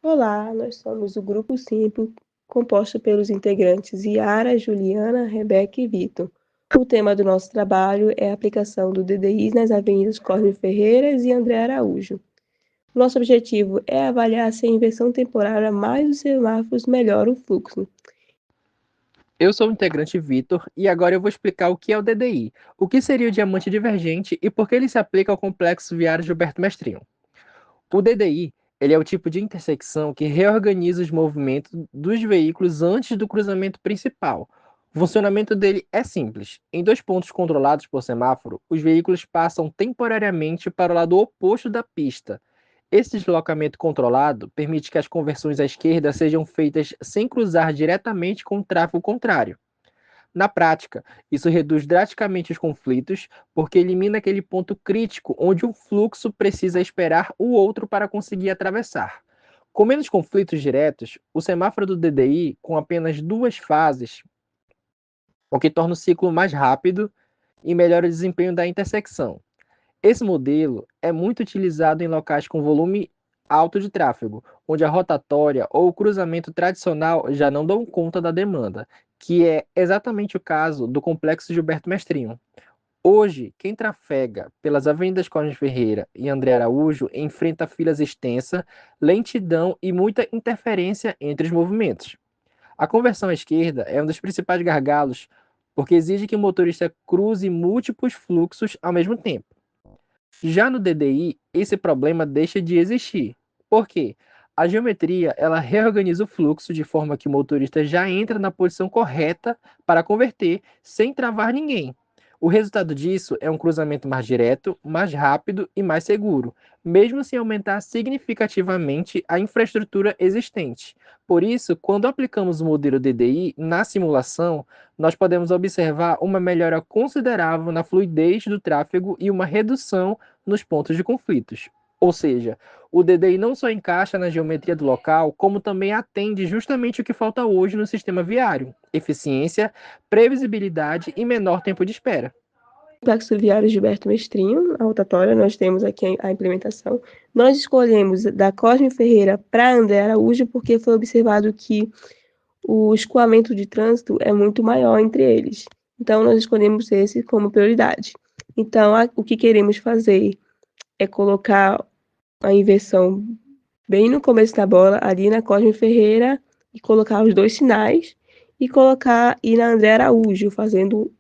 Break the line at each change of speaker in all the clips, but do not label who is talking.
Olá, nós somos o Grupo 5, composto pelos integrantes Yara, Juliana, Rebeca e Vitor. O tema do nosso trabalho é a aplicação do DDI nas avenidas Cosme Ferreiras e André Araújo. Nosso objetivo é avaliar se a inversão temporária mais os semáforos melhora o fluxo.
Eu sou o integrante Vitor e agora eu vou explicar o que é o DDI, o que seria o diamante divergente e por que ele se aplica ao complexo viário Gilberto Mestrinho. O DDI, ele é o tipo de intersecção que reorganiza os movimentos dos veículos antes do cruzamento principal. O funcionamento dele é simples. Em dois pontos controlados por semáforo, os veículos passam temporariamente para o lado oposto da pista. Esse deslocamento controlado permite que as conversões à esquerda sejam feitas sem cruzar diretamente com o tráfego contrário. Na prática, isso reduz drasticamente os conflitos, porque elimina aquele ponto crítico onde um fluxo precisa esperar o outro para conseguir atravessar. Com menos conflitos diretos, o semáforo do DDI, com apenas duas fases, o que torna o ciclo mais rápido e melhora o desempenho da intersecção. Esse modelo é muito utilizado em locais com volume alto de tráfego, onde a rotatória ou o cruzamento tradicional já não dão conta da demanda, que é exatamente o caso do Complexo Gilberto Mestrinho. Hoje, quem trafega pelas avenidas Cosme Ferreira e André Araújo enfrenta filas extensas, lentidão e muita interferência entre os movimentos. A conversão à esquerda é um dos principais gargalos, porque exige que o motorista cruze múltiplos fluxos ao mesmo tempo. Já no DDI, esse problema deixa de existir. Por quê? A geometria ela reorganiza o fluxo de forma que o motorista já entra na posição correta para converter sem travar ninguém. O resultado disso é um cruzamento mais direto, mais rápido e mais seguro, mesmo sem aumentar significativamente a infraestrutura existente. Por isso, quando aplicamos o modelo DDI na simulação, nós podemos observar uma melhora considerável na fluidez do tráfego e uma redução nos pontos de conflitos. Ou seja, o DDI não só encaixa na geometria do local, como também atende justamente o que falta hoje no sistema viário: eficiência, previsibilidade e menor tempo de espera.
Complexo viário Gilberto Mestrinho, a rotatória, nós temos aqui a implementação. Nós escolhemos da Cosme Ferreira para André Araújo porque foi observado que o escoamento de trânsito é muito maior entre eles. Então, nós escolhemos esse como prioridade. Então, o que queremos fazer é colocar a inversão bem no começo da bola, ali na Cosme Ferreira, e colocar os dois sinais, e colocar e na André Araújo,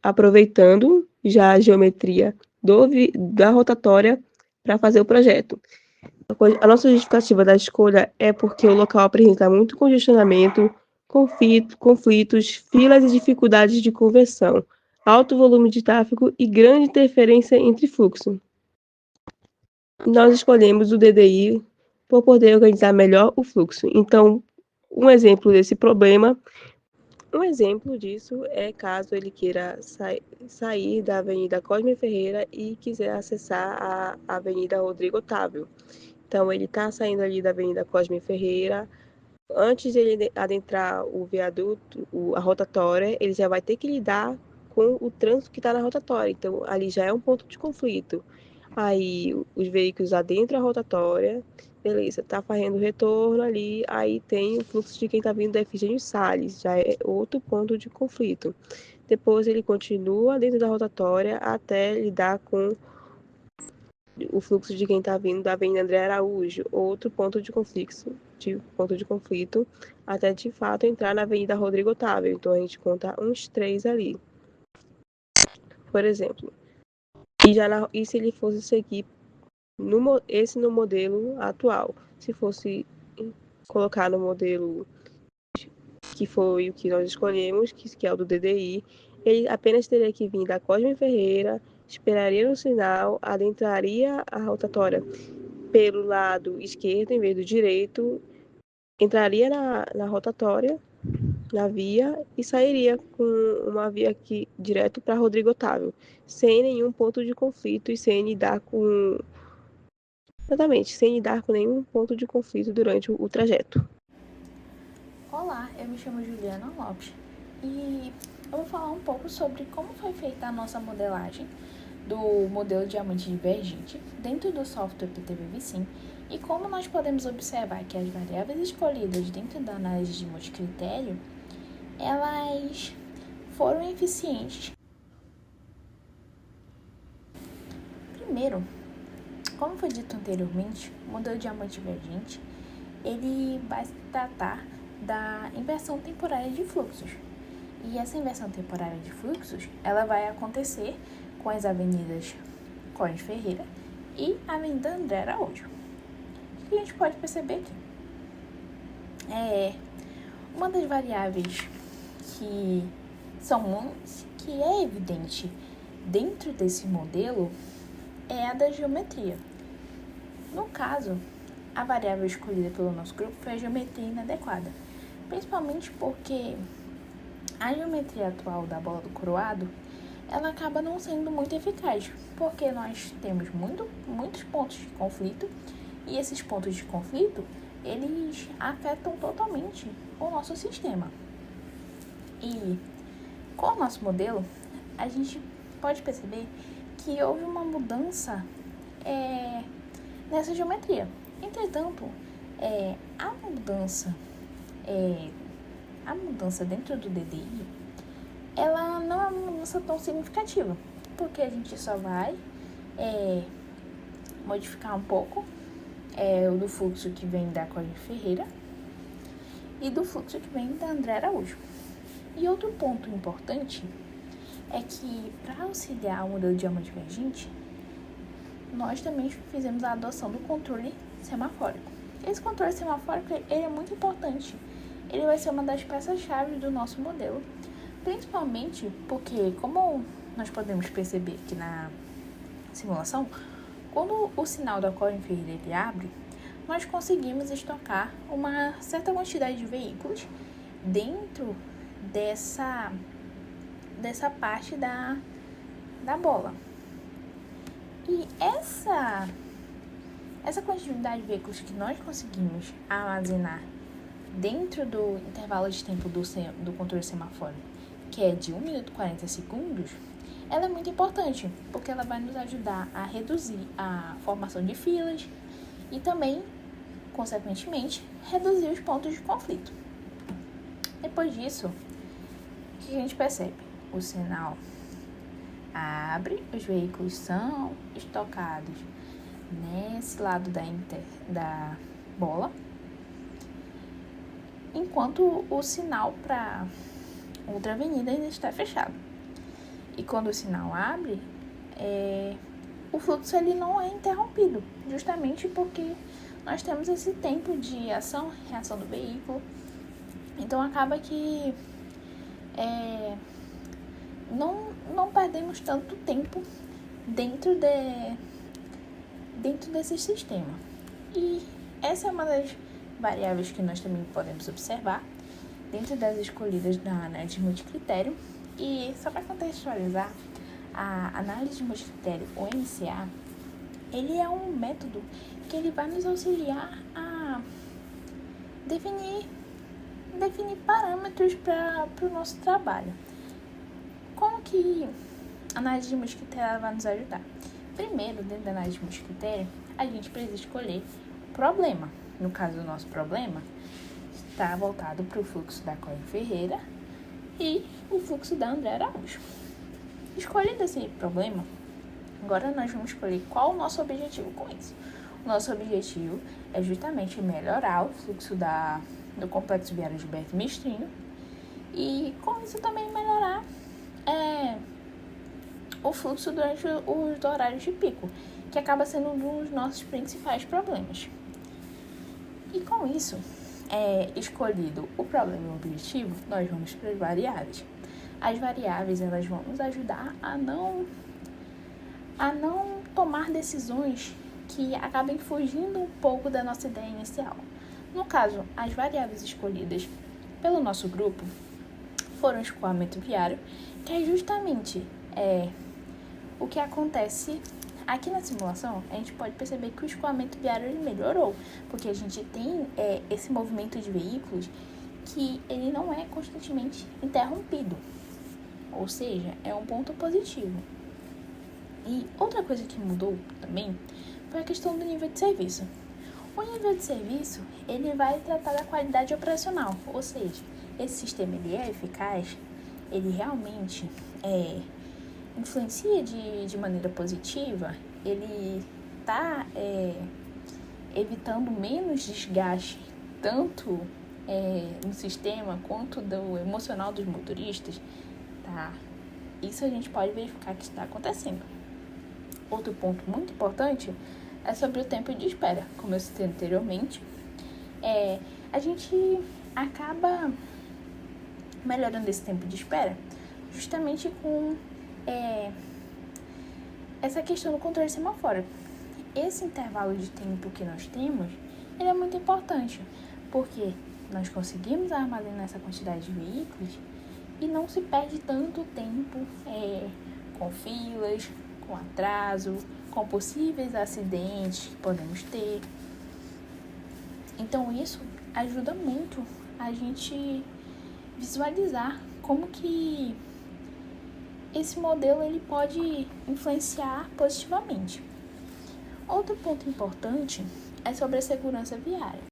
aproveitando já a geometria da rotatória para fazer o projeto. A nossa justificativa da escolha é porque o local apresenta muito congestionamento, conflitos, filas e dificuldades de conversão, alto volume de tráfego e grande interferência entre fluxo. Nós escolhemos o DDI por poder organizar melhor o fluxo. Então, um exemplo desse problema, um exemplo disso é caso ele queira sair da Avenida Cosme Ferreira e quiser acessar a Avenida Rodrigo Otávio. Então, ele está saindo ali da Avenida Cosme Ferreira. Antes de ele adentrar o viaduto, a rotatória, ele já vai ter que lidar com o trânsito que está na rotatória. Então, ali já é um ponto de conflito. Aí, os veículos adentram a rotatória, beleza, tá fazendo retorno ali, aí tem o fluxo de quem está vindo da Efigênio Salles, já é outro ponto de conflito. Depois ele continua dentro da rotatória até lidar com o fluxo de quem está vindo da Avenida André Araújo, outro ponto de conflito, até de fato entrar na Avenida Rodrigo Otávio. Então a gente conta uns 3 ali, por exemplo. E se ele fosse seguir no modelo atual, se fosse colocar no modelo que foi o que nós escolhemos, que é o do DDI, ele apenas teria que vir da Cosme Ferreira, esperaria no sinal, adentraria a rotatória pelo lado esquerdo em vez do direito, entraria na rotatória, na via, e sairia com uma via aqui direto para Rodrigo Otávio, sem nenhum ponto de conflito e sem lidar com. Exatamente, sem lidar com nenhum ponto de conflito durante o trajeto.
Olá, eu me chamo Juliana Lopes e eu vou falar um pouco sobre como foi feita a nossa modelagem do modelo diamante divergente dentro do software PTV Vicim E como nós podemos observar que as variáveis escolhidas dentro da análise de multicritério, elas foram eficientes. Primeiro, como foi dito anteriormente, o modelo diamante divergente, ele vai se tratar da inversão temporária de fluxos. E essa inversão temporária de fluxos, ela vai acontecer com as avenidas Cosme Ferreira e a Avenida André Araújo. O que a gente pode perceber aqui? Uma das variáveis que é evidente dentro desse modelo é a da geometria. No caso, a variável escolhida pelo nosso grupo foi a geometria inadequada, principalmente porque a geometria atual da bola do coroado, ela acaba não sendo muito eficaz, porque nós temos muitos pontos de conflito, e esses pontos de conflito, eles afetam totalmente o nosso sistema. E com o nosso modelo, a gente pode perceber que houve uma mudança nessa geometria. Entretanto, a mudança dentro do DDI, ela não é uma mudança tão significativa, porque a gente só vai modificar um pouco do fluxo que vem da Cosme Ferreira e do fluxo que vem da André Araújo. E outro ponto importante é que, para auxiliar o modelo diamante divergente, nós também fizemos a adoção do controle semafórico. Esse controle semafórico ele é muito importante. Ele vai ser uma das peças-chave do nosso modelo, principalmente porque, como nós podemos perceber aqui na simulação, quando o sinal da Cosme Ferreira ele abre, nós conseguimos estocar uma certa quantidade de veículos dentro dessa parte da bola. E essa quantidade de veículos que nós conseguimos armazenar dentro do intervalo de tempo do controle semafórico, que é de 1 minuto e 40 segundos, ela é muito importante, porque ela vai nos ajudar a reduzir a formação de filas e também, consequentemente, reduzir os pontos de conflito. Depois disso, o que a gente percebe? O sinal abre, os veículos são estocados nesse lado da bola, enquanto o sinal para outra avenida ainda está fechado. E quando o sinal abre, o fluxo ele não é interrompido, justamente porque nós temos esse tempo de ação, reação do veículo. Então acaba que não perdemos tanto tempo dentro desse sistema. E essa é uma das variáveis que nós também podemos observar dentro das escolhidas da análise de multicritério. E só para contextualizar, a análise de multicritério, ou MCA, ele é um método que ele vai nos auxiliar a definir parâmetros para o nosso trabalho. Como que a análise de multicritério vai nos ajudar? Primeiro, dentro da análise de multicritério, a gente precisa escolher o problema. No caso do nosso problema, está voltado para o fluxo da Cosme Ferreira e o fluxo da André Araújo. Escolhido esse problema, agora nós vamos escolher qual o nosso objetivo com isso. O nosso objetivo é justamente melhorar o fluxo do complexo viário Gilberto Mestrino e com isso também melhorar o fluxo durante os horários de pico, que acaba sendo um dos nossos principais problemas. E com isso, escolhido o problema e o objetivo, nós vamos para as variáveis. As variáveis elas vão nos ajudar a não tomar decisões que acabem fugindo um pouco da nossa ideia inicial. No caso, as variáveis escolhidas pelo nosso grupo foram o escoamento viário, que é justamente o que acontece aqui na simulação. A gente pode perceber que o escoamento viário ele melhorou, porque a gente tem esse movimento de veículos que ele não é constantemente interrompido, ou seja, é um ponto positivo. E outra coisa que mudou também foi a questão do nível de serviço. O nível de serviço, ele vai tratar da qualidade operacional, ou seja, esse sistema ele é eficaz, ele realmente influencia de maneira positiva, ele está evitando menos desgaste, tanto no sistema quanto do emocional dos motoristas, tá? Isso a gente pode verificar que está acontecendo. Outro ponto muito importante é sobre o tempo de espera. Como eu citei anteriormente, a gente acaba melhorando esse tempo de espera justamente com essa questão do controle semafórico. Esse intervalo de tempo que nós temos, ele é muito importante, porque nós conseguimos armazenar essa quantidade de veículos e não se perde tanto tempo com filas, com atraso, com possíveis acidentes que podemos ter. Então isso ajuda muito a gente visualizar como que esse modelo ele pode influenciar positivamente. Outro ponto importante é sobre a segurança viária.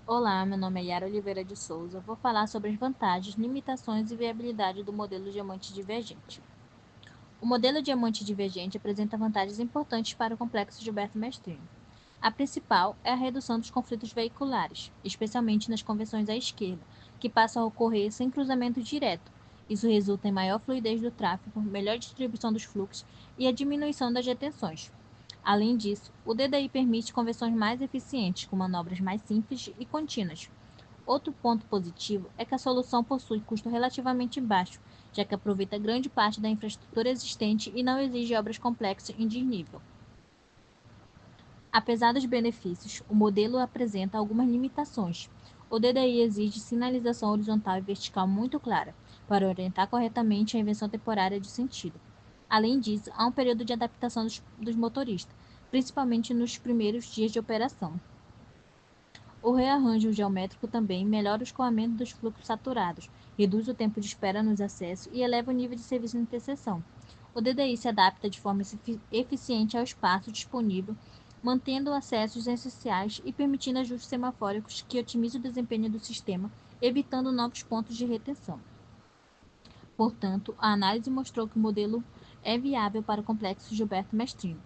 Olá, meu nome é Yara Oliveira de Souza. Vou falar sobre as vantagens, limitações e viabilidade do modelo diamante divergente. O modelo diamante divergente apresenta vantagens importantes para o complexo Gilberto Mestrino. A principal é a redução dos conflitos veiculares, especialmente nas conversões à esquerda, que passam a ocorrer sem cruzamento direto. Isso resulta em maior fluidez do tráfego, melhor distribuição dos fluxos e a diminuição das retenções. Além disso, o DDI permite conversões mais eficientes, com manobras mais simples e contínuas. Outro ponto positivo é que a solução possui custo relativamente baixo, já que aproveita grande parte da infraestrutura existente e não exige obras complexas em desnível. Apesar dos benefícios, o modelo apresenta algumas limitações. O DDI exige sinalização horizontal e vertical muito clara, para orientar corretamente a inversão temporária de sentido. Além disso, há um período de adaptação dos motoristas, principalmente nos primeiros dias de operação. O rearranjo geométrico também melhora o escoamento dos fluxos saturados, reduz o tempo de espera nos acessos e eleva o nível de serviço de interseção. O DDI se adapta de forma eficiente ao espaço disponível, mantendo acessos essenciais e permitindo ajustes semafóricos que otimizam o desempenho do sistema, evitando novos pontos de retenção. Portanto, a análise mostrou que o modelo é viável para o complexo Gilberto Mestrino.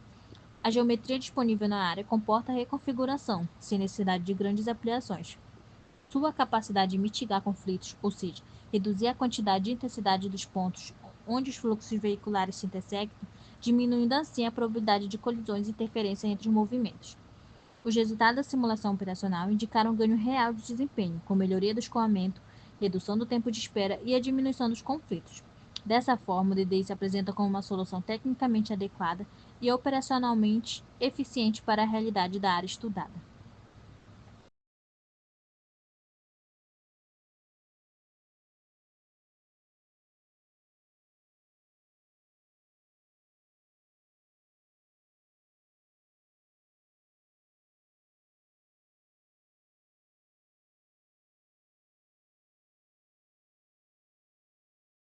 A geometria disponível na área comporta a reconfiguração, sem necessidade de grandes ampliações. Sua capacidade de mitigar conflitos, ou seja, reduzir a quantidade e intensidade dos pontos onde os fluxos veiculares se intersectam, diminuindo assim a probabilidade de colisões e interferência entre os movimentos. Os resultados da simulação operacional indicaram um ganho real de desempenho, com melhoria do escoamento, redução do tempo de espera e a diminuição dos conflitos. Dessa forma, o DDI se apresenta como uma solução tecnicamente adequada e operacionalmente eficiente para a realidade da área estudada.